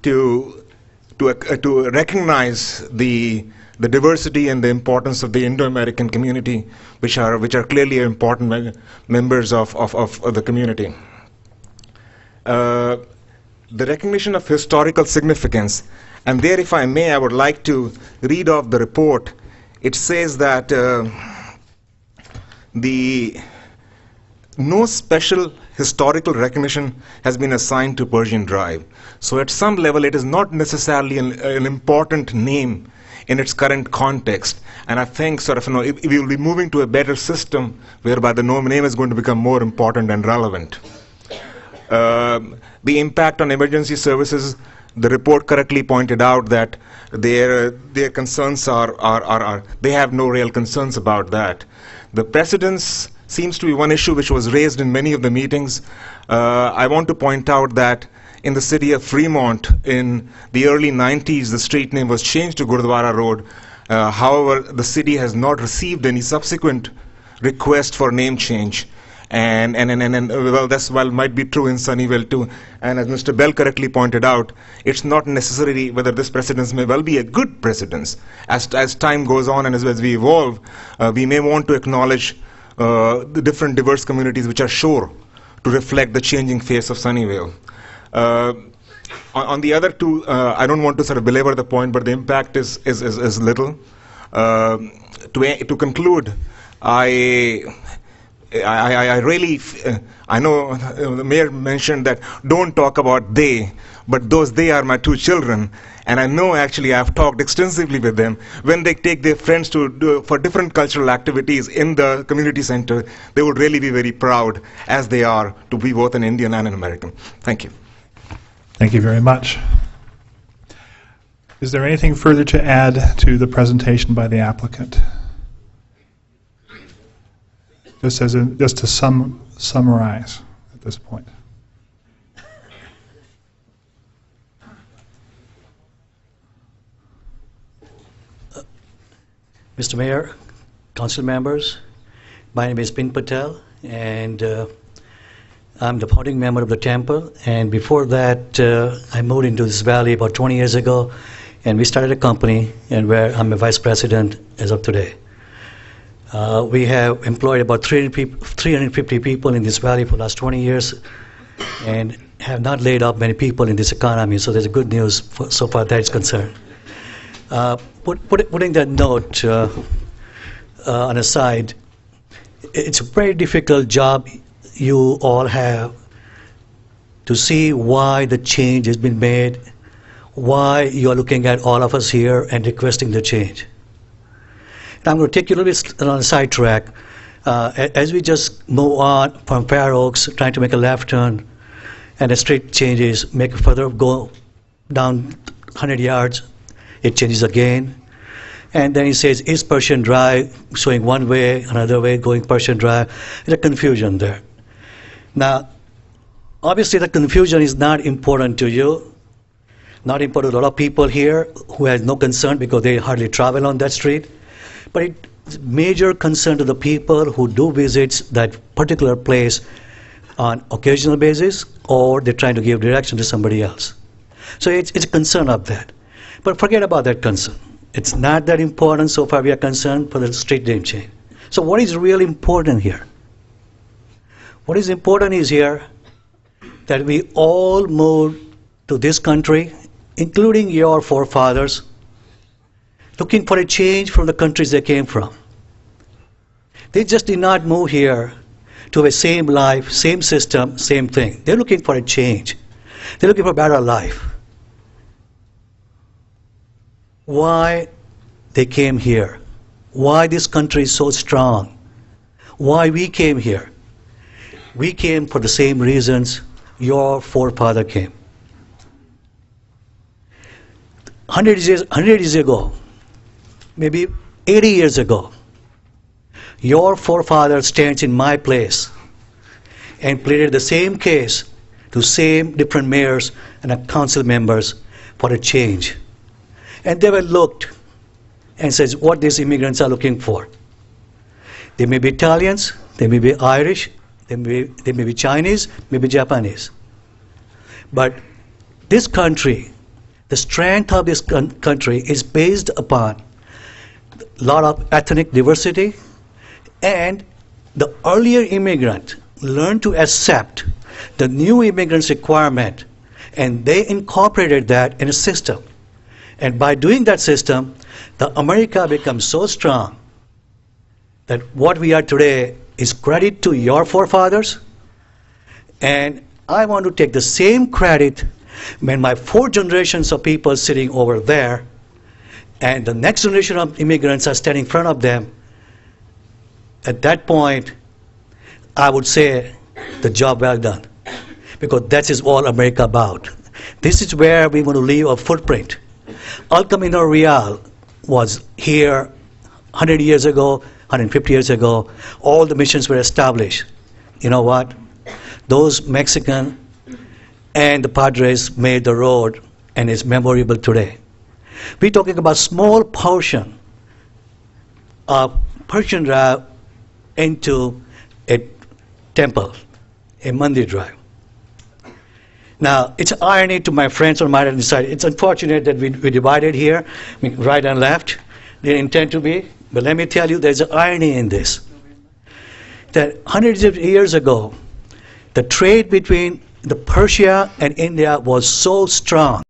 to recognize the diversity and the importance of the Indo-American community, which are clearly important members of the community. The recognition of historical significance, and there, if I may, I would like to read off the report. It says that no special historical recognition has been assigned to Persian Drive. So at some level, it is not necessarily an important name in its current context. And I think if we will be moving to a better system whereby the name is going to become more important and relevant. The impact on emergency services, the report correctly pointed out that their concerns they have no real concerns about that. The precedence seems to be one issue which was raised in many of the meetings. I want to point out that in the city of Fremont in the early 90s, the street name was changed to Gurdwara Road. However, the city has not received any subsequent request for name change. And well, that's might be true in Sunnyvale too. And as Mr. Bell correctly pointed out, it's not necessarily whether this precedence may well be a good precedence. As time goes on and as we evolve, we may want to acknowledge the different diverse communities which are sure to reflect the changing face of Sunnyvale. On the other two, I don't want to sort of belabor the point, but the impact is little. To conclude, I know the mayor mentioned that don't talk about they, but those they are my two children. And I know actually I've talked extensively with them. When they take their friends for different cultural activities in the community center, they would really be very proud, as they are, to be both an Indian and an American. Thank you. Thank you very much. Is there anything further to add to the presentation by the applicant? Just to summarize at this point. Mr. Mayor, council members, my name is Pin Patel, and I'm the founding member of the temple. And before that, I moved into this valley about 20 years ago, and we started a company, and where I'm a vice president as of today. We have employed about 350 people in this valley for the last 20 years, and have not laid off many people in this economy. So there's a good news so far that is concerned. Putting that note on a side, it's a very difficult job you all have to see why the change has been made, why you are looking at all of us here and requesting the change. And I'm going to take you a little bit on a sidetrack. As we just move on from Fair Oaks, trying to make a left turn, and the street changes, make a further go down 100 yards, it changes again. And then he says, East Persian Drive, showing one way, another way, going Persian Drive. There's a confusion there. Now, obviously the confusion is not important to you, not important to a lot of people here who has no concern because they hardly travel on that street. But it's major concern to the people who do visits that particular place on occasional basis, or they're trying to give direction to somebody else. So it's a concern of that. But forget about that concern. It's not that important so far we are concerned for the street name change. So what is really important here? What is important is here that we all moved to this country, including your forefathers, looking for a change from the countries they came from. They just did not move here to a same life, same system, same thing. They're looking for a change. They're looking for a better life. Why they came here, why this country is so strong, why we came here. We came for the same reasons your forefather came. 100 years ago, maybe 80 years ago, your forefather stands in my place and pleaded the same case to same different mayors and council members for a change. And they were looked and says what these immigrants are looking for. They may be Italians, they may be Irish, they may be Chinese, maybe Japanese. But this country the strength of this country is based upon a lot of ethnic diversity, and the earlier immigrant learned to accept the new immigrant's requirement, and they incorporated that in a system. And by doing that system, the America becomes so strong that what we are today is credit to your forefathers, and I want to take the same credit when my 4 generations of people sitting over there and the next generation of immigrants are standing in front of them. At that point, I would say the job well done, because that is all America about. This is where we want to leave a footprint. El Camino Real was here 100 years ago, 150 years ago. All the missions were established. You know what? Those Mexican and the Padres made the road, and it's memorable today. We're talking about small portion of Persian Drive into a temple, a Mandir Drive. Now, it's irony to my friends on my right side. It's unfortunate that we divided here, I mean, right and left. They intend to be, but let me tell you, there's an irony in this. That hundreds of years ago, the trade between Persia and India was so strong